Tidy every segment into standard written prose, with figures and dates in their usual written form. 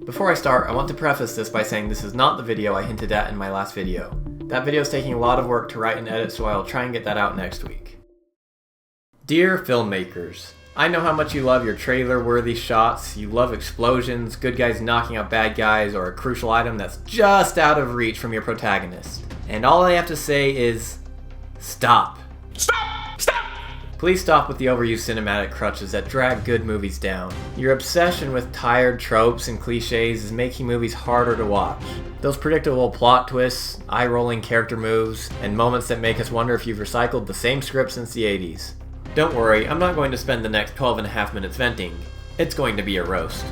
Before I start, I want to preface this by saying this is not the video I hinted at in my last video. That video is taking a lot of work to write and edit, so I'll try and get that out next week. Dear filmmakers, I know how much you love your trailer-worthy shots, you love explosions, good guys knocking out bad guys, or a crucial item that's just out of reach from your protagonist. And all I have to say is, stop. Stop! Stop! Please stop with the overused cinematic crutches that drag good movies down. Your obsession with tired tropes and cliches is making movies harder to watch. Those predictable plot twists, eye-rolling character moves, and moments that make us wonder if you've recycled the same script since the 80s. Don't worry, I'm not going to spend the next 12.5 minutes venting. It's going to be a roast.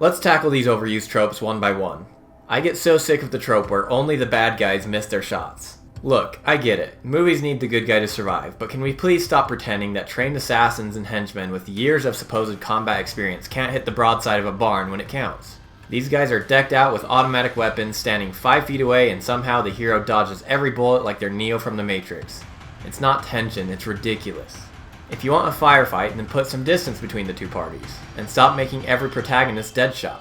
Let's tackle these overused tropes one by one. I get so sick of the trope where only the bad guys miss their shots. Look, I get it. Movies need the good guy to survive, but can we please stop pretending that trained assassins and henchmen with years of supposed combat experience can't hit the broadside of a barn when it counts? These guys are decked out with automatic weapons standing 5 feet away, and somehow the hero dodges every bullet like they're Neo from the Matrix. It's not tension, it's ridiculous. If you want a firefight, then put some distance between the two parties, and stop making every protagonist deadshot.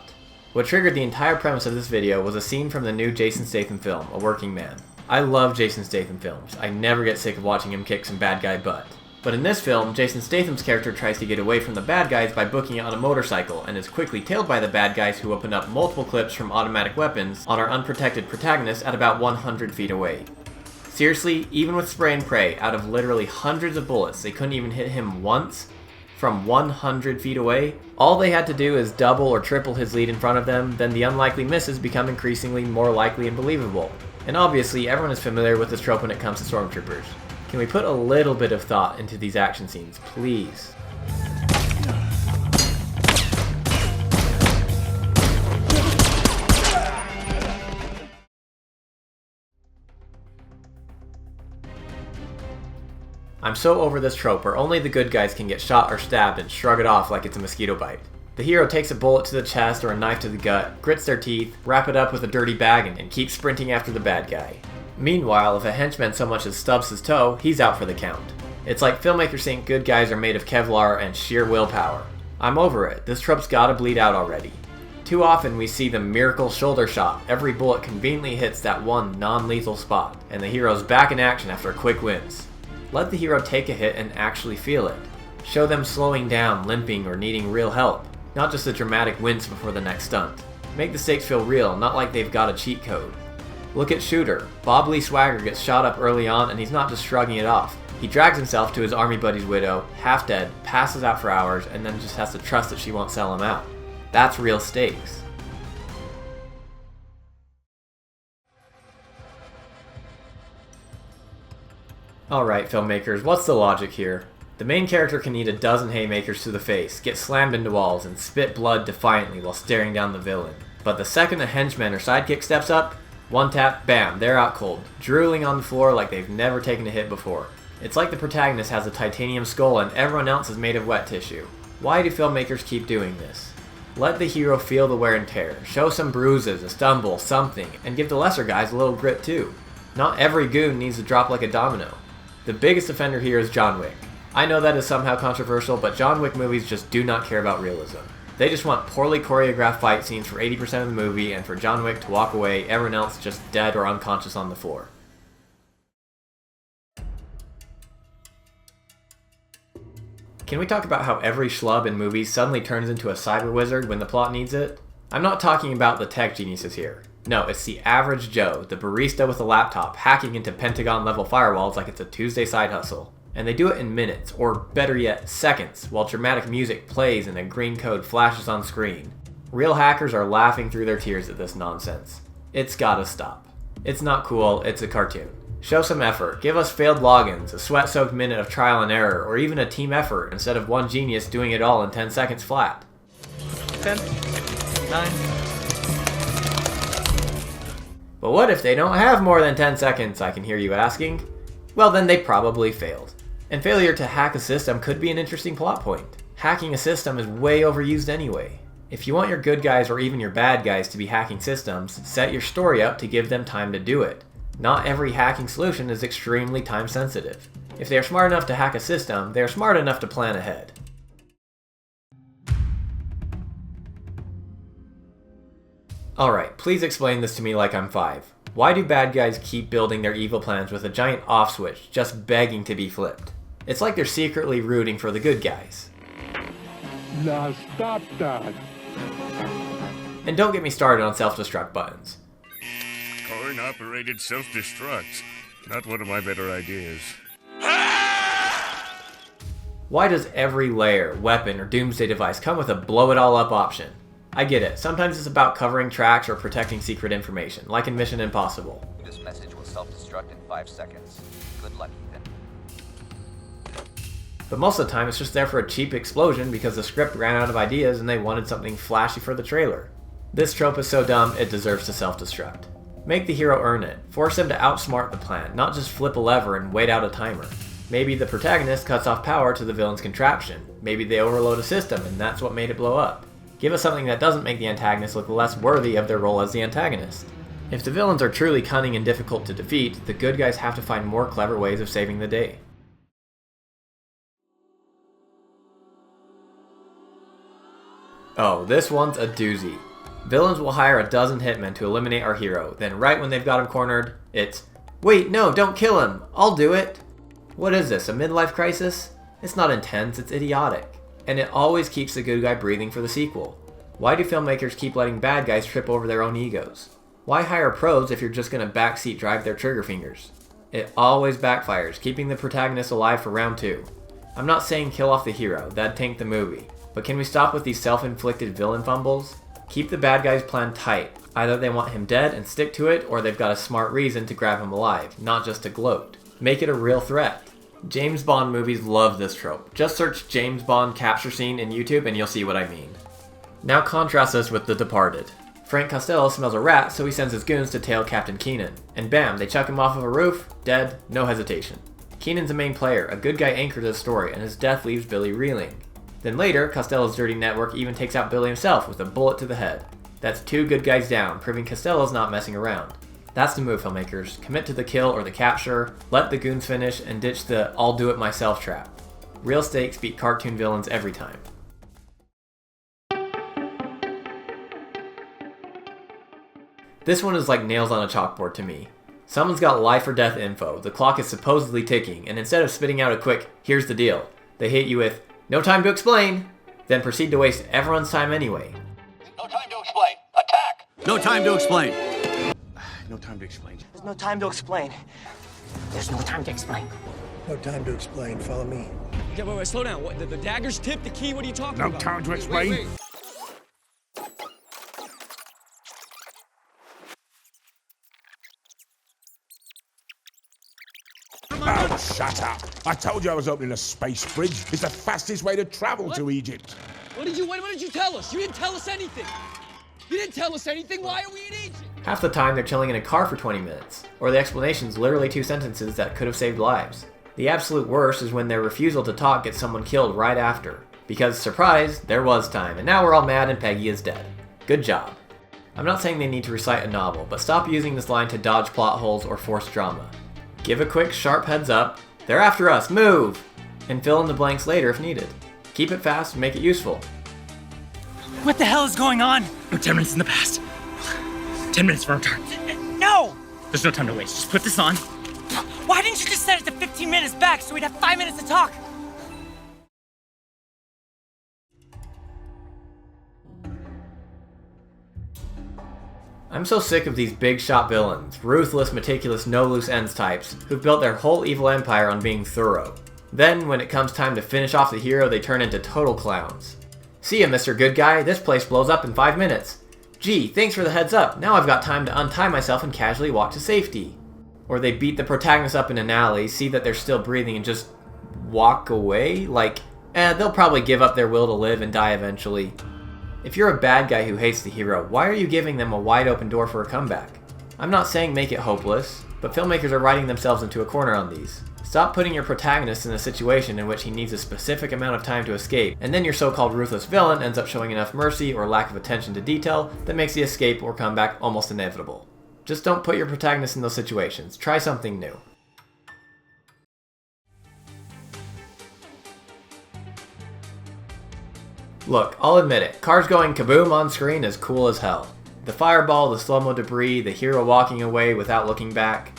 What triggered the entire premise of this video was a scene from the new Jason Statham film, A Working Man. I love Jason Statham films. I never get sick of watching him kick some bad guy butt. But in this film, Jason Statham's character tries to get away from the bad guys by booking it on a motorcycle, and is quickly tailed by the bad guys who open up multiple clips from automatic weapons on our unprotected protagonist at about 100 feet away. Seriously, even with spray and pray, out of literally hundreds of bullets, they couldn't even hit him once? From 100 feet away? All they had to do is double or triple his lead in front of them, then the unlikely misses become increasingly more likely and believable. And obviously, everyone is familiar with this trope when it comes to stormtroopers. Can we put a little bit of thought into these action scenes, please? I'm so over this trope where only the good guys can get shot or stabbed and shrug it off like it's a mosquito bite. The hero takes a bullet to the chest or a knife to the gut, grits their teeth, wrap it up with a dirty bag, and keeps sprinting after the bad guy. Meanwhile, if a henchman so much as stubs his toe, he's out for the count. It's like filmmakers think good guys are made of Kevlar and sheer willpower. I'm over it, this trope's gotta bleed out already. Too often we see the miracle shoulder shot, every bullet conveniently hits that one non-lethal spot, and the hero's back in action after quick wins. Let the hero take a hit and actually feel it. Show them slowing down, limping, or needing real help, not just a dramatic wince before the next stunt. Make the stakes feel real, not like they've got a cheat code. Look at Shooter. Bob Lee Swagger gets shot up early on, and he's not just shrugging it off. He drags himself to his army buddy's widow, half dead, passes out for hours, and then just has to trust that she won't sell him out. That's real stakes. Alright filmmakers, what's the logic here? The main character can eat a dozen haymakers to the face, get slammed into walls, and spit blood defiantly while staring down the villain. But the second a henchman or sidekick steps up, one tap, bam, they're out cold, drooling on the floor like they've never taken a hit before. It's like the protagonist has a titanium skull and everyone else is made of wet tissue. Why do filmmakers keep doing this? Let the hero feel the wear and tear, show some bruises, a stumble, something, and give the lesser guys a little grit too. Not every goon needs to drop like a domino. The biggest offender here is John Wick. I know that is somehow controversial, but John Wick movies just do not care about realism. They just want poorly choreographed fight scenes for 80% of the movie, and for John Wick to walk away, everyone else just dead or unconscious on the floor. Can we talk about how every schlub in movies suddenly turns into a cyber wizard when the plot needs it? I'm not talking about the tech geniuses here. No, it's the average Joe, the barista with a laptop, hacking into Pentagon-level firewalls like it's a Tuesday side hustle. And they do it in minutes, or better yet, seconds, while dramatic music plays and a green code flashes on screen. Real hackers are laughing through their tears at this nonsense. It's gotta stop. It's not cool, it's a cartoon. Show some effort, give us failed logins, a sweat-soaked minute of trial and error, or even a team effort instead of one genius doing it all in 10 seconds flat. 10, 9... But what if they don't have more than 10 seconds, I can hear you asking? Well then they probably failed. And failure to hack a system could be an interesting plot point. Hacking a system is way overused anyway. If you want your good guys or even your bad guys to be hacking systems, set your story up to give them time to do it. Not every hacking solution is extremely time sensitive. If they are smart enough to hack a system, they are smart enough to plan ahead. Alright, please explain this to me like I'm 5. Why do bad guys keep building their evil plans with a giant off switch, just begging to be flipped? It's like they're secretly rooting for the good guys. Now stop that. And don't get me started on self-destruct buttons. Coin-operated self-destruct. Not one of my better ideas. Why does every layer, weapon, or doomsday device come with a blow-it-all-up option? I get it, sometimes it's about covering tracks or protecting secret information, like in Mission Impossible. This message will self-destruct in 5 seconds. Good luck, Ethan. But most of the time it's just there for a cheap explosion because the script ran out of ideas and they wanted something flashy for the trailer. This trope is so dumb, it deserves to self-destruct. Make the hero earn it. Force him to outsmart the plan, not just flip a lever and wait out a timer. Maybe the protagonist cuts off power to the villain's contraption. Maybe they overload a system and that's what made it blow up. Give us something that doesn't make the antagonist look less worthy of their role as the antagonist. If the villains are truly cunning and difficult to defeat, the good guys have to find more clever ways of saving the day. Oh, this one's a doozy. Villains will hire a dozen hitmen to eliminate our hero, then right when they've got him cornered, it's, "Wait, no, don't kill him, I'll do it." What is this, a midlife crisis? It's not intense, it's idiotic. And it always keeps the good guy breathing for the sequel. Why do filmmakers keep letting bad guys trip over their own egos? Why hire pros if you're just gonna backseat drive their trigger fingers? It always backfires, keeping the protagonist alive for round 2. I'm not saying kill off the hero, that'd tank the movie. But can we stop with these self-inflicted villain fumbles? Keep the bad guy's plan tight. Either they want him dead and stick to it, or they've got a smart reason to grab him alive, not just to gloat. Make it a real threat. James Bond movies love this trope. Just search James Bond capture scene in YouTube and you'll see what I mean. Now contrast this with The Departed. Frank Costello smells a rat, so he sends his goons to tail Captain Keenan. And bam, they chuck him off of a roof, dead, no hesitation. Keenan's a main player, a good guy anchors the story, and his death leaves Billy reeling. Then later, Costello's dirty network even takes out Billy himself with a bullet to the head. That's 2 good guys down, proving Costello's not messing around. That's the move, filmmakers. Commit to the kill or the capture, let the goons finish, and ditch the "I'll do it myself" trap. Real stakes beat cartoon villains every time. This one is like nails on a chalkboard to me. Someone's got life or death info, the clock is supposedly ticking, and instead of spitting out a quick, "Here's the deal," they hit you with, "No time to explain," then proceed to waste everyone's time anyway. No time to explain. Attack! No time to explain. No time to explain. There's no time to explain. There's no time to explain. No time to explain. Follow me. Okay, wait, slow down. What, the dagger's tipped, the key, what are you talking No about? time to explain. Wait. Oh, shut up. I told you I was opening a space bridge. It's the fastest way to travel to Egypt. What did you tell us? You didn't tell us anything. You didn't tell us anything. Why are we in Egypt? Half the time they're chilling in a car for 20 minutes, or the explanation's literally 2 sentences that could have saved lives. The absolute worst is when their refusal to talk gets someone killed right after. Because, surprise, there was time, and now we're all mad and Peggy is dead. Good job. I'm not saying they need to recite a novel, but stop using this line to dodge plot holes or force drama. Give a quick, sharp heads up, "They're after us, move!" and fill in the blanks later if needed. Keep it fast and make it useful. What the hell is going on? We're 10 minutes in the past. 10 minutes for our turn. No! There's no time to waste. Just put this on. Why didn't you just set it to 15 minutes back so we'd have 5 minutes to talk? I'm so sick of these big shot villains, ruthless, meticulous, no loose ends types, who've built their whole evil empire on being thorough. Then, when it comes time to finish off the hero, they turn into total clowns. "See ya, Mr. Good Guy, this place blows up in 5 minutes. Gee, thanks for the heads up, now I've got time to untie myself and casually walk to safety." Or they beat the protagonist up in an alley, see that they're still breathing, and just walk away? Like, they'll probably give up their will to live and die eventually. If you're a bad guy who hates the hero, why are you giving them a wide open door for a comeback? I'm not saying make it hopeless, but filmmakers are writing themselves into a corner on these. Stop putting your protagonist in a situation in which he needs a specific amount of time to escape, and then your so-called ruthless villain ends up showing enough mercy or lack of attention to detail that makes the escape or comeback almost inevitable. Just don't put your protagonist in those situations. Try something new. Look, I'll admit it, cars going kaboom on screen is cool as hell. The fireball, the slow-mo debris, the hero walking away without looking back.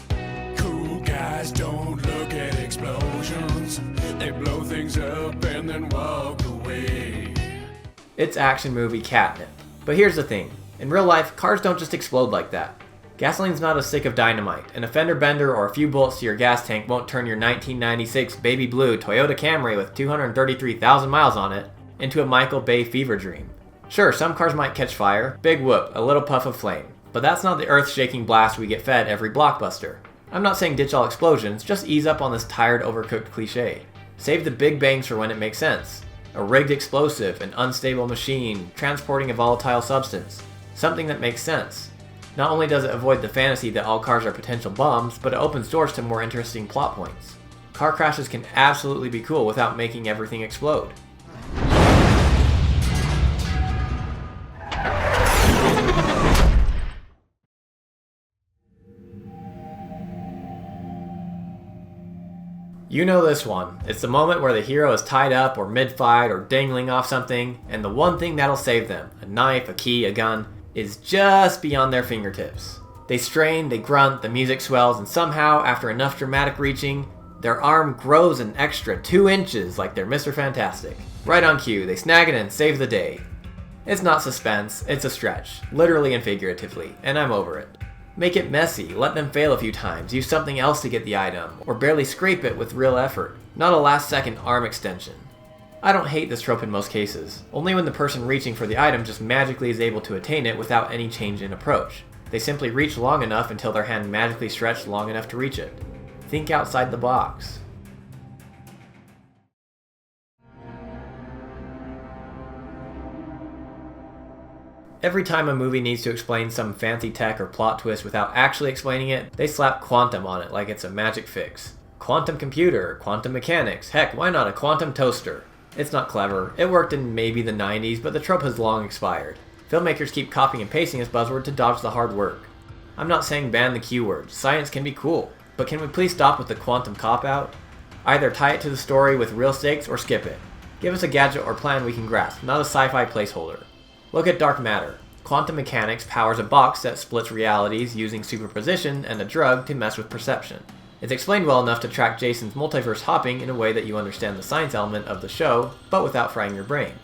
Cool guys don't look at explosions. They blow things up and then walk away. It's action movie catnip. But here's the thing, in real life, cars don't just explode like that. Gasoline's not a stick of dynamite, and a fender bender or a few bullets to your gas tank won't turn your 1996 baby blue Toyota Camry with 233,000 miles on it into a Michael Bay fever dream. Sure, some cars might catch fire, big whoop, a little puff of flame, but that's not the earth-shaking blast we get fed every blockbuster. I'm not saying ditch all explosions, just ease up on this tired, overcooked cliche. Save the big bangs for when it makes sense. A rigged explosive, an unstable machine, transporting a volatile substance. Something that makes sense. Not only does it avoid the fantasy that all cars are potential bombs, but it opens doors to more interesting plot points. Car crashes can absolutely be cool without making everything explode. You know this one. It's the moment where the hero is tied up or mid-fight or dangling off something, and the one thing that'll save them, a knife, a key, a gun, is just beyond their fingertips. They strain, they grunt, the music swells, and somehow, after enough dramatic reaching, their arm grows an extra 2 inches like they're Mr. Fantastic. Right on cue, they snag it and save the day. It's not suspense, it's a stretch, literally and figuratively, and I'm over it. Make it messy, let them fail a few times, use something else to get the item, or barely scrape it with real effort, not a last-second arm extension. I don't hate this trope in most cases, only when the person reaching for the item just magically is able to attain it without any change in approach. They simply reach long enough until their hand magically stretched long enough to reach it. Think outside the box. Every time a movie needs to explain some fancy tech or plot twist without actually explaining it, they slap quantum on it like it's a magic fix. Quantum computer, quantum mechanics, heck, why not a quantum toaster? It's not clever, it worked in maybe the 90s, but the trope has long expired. Filmmakers keep copying and pasting this buzzword to dodge the hard work. I'm not saying ban the Q word, science can be cool, but can we please stop with the quantum cop-out? Either tie it to the story with real stakes or skip it. Give us a gadget or plan we can grasp, not a sci-fi placeholder. Look at dark matter. Quantum mechanics powers a box that splits realities using superposition and a drug to mess with perception. It's explained well enough to track Jason's multiverse hopping in a way that you understand the science element of the show, but without frying your brain.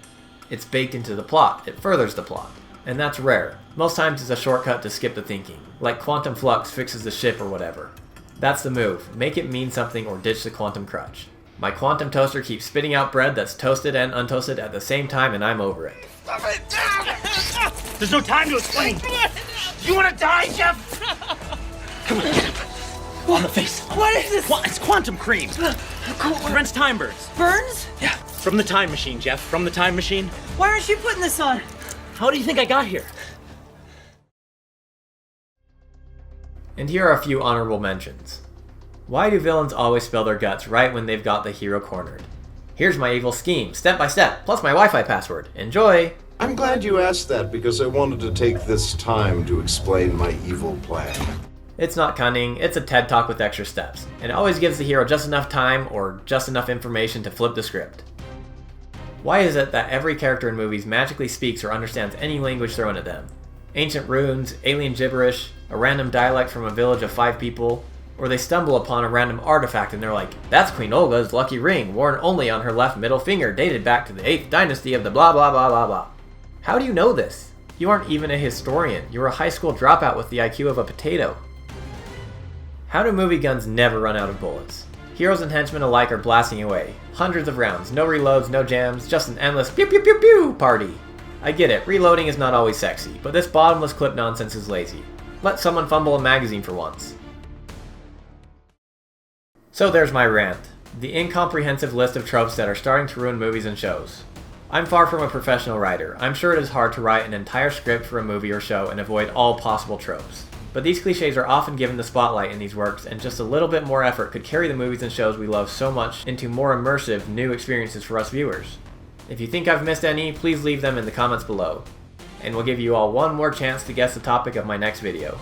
It's baked into the plot, it furthers the plot. And that's rare. Most times it's a shortcut to skip the thinking, like quantum flux fixes the ship or whatever. That's the move, make it mean something or ditch the quantum crutch. My quantum toaster keeps spitting out bread that's toasted and untoasted at the same time and I'm over it. There's no time to explain. You want to die, Jeff? Come on, get him. On the face. What is this? It's quantum cream. Prevents time burns. Burns? Yeah, from the time machine, Jeff. From the time machine. Why aren't you putting this on? How do you think I got here? And here are a few honorable mentions. Why do villains always spill their guts right when they've got the hero cornered? Here's my evil scheme, step by step, plus my Wi-Fi password. Enjoy! I'm glad you asked that because I wanted to take this time to explain my evil plan. It's not cunning, it's a TED Talk with extra steps, and it always gives the hero just enough time or just enough information to flip the script. Why is it that every character in movies magically speaks or understands any language thrown at them? Ancient runes, alien gibberish, a random dialect from a village of 5 people, or they stumble upon a random artifact and they're like, that's Queen Olga's lucky ring, worn only on her left middle finger, dated back to the 8th dynasty of the blah blah blah blah blah. How do you know this? You aren't even a historian, you're a high school dropout with the IQ of a potato. How do movie guns never run out of bullets? Heroes and henchmen alike are blasting away. Hundreds of rounds, no reloads, no jams, just an endless pew pew pew pew party. I get it, reloading is not always sexy, but this bottomless clip nonsense is lazy. Let someone fumble a magazine for once. So there's my rant. The incomprehensive list of tropes that are starting to ruin movies and shows. I'm far from a professional writer. I'm sure it is hard to write an entire script for a movie or show and avoid all possible tropes. But these cliches are often given the spotlight in these works, and just a little bit more effort could carry the movies and shows we love so much into more immersive, new experiences for us viewers. If you think I've missed any, please leave them in the comments below. And we'll give you all one more chance to guess the topic of my next video.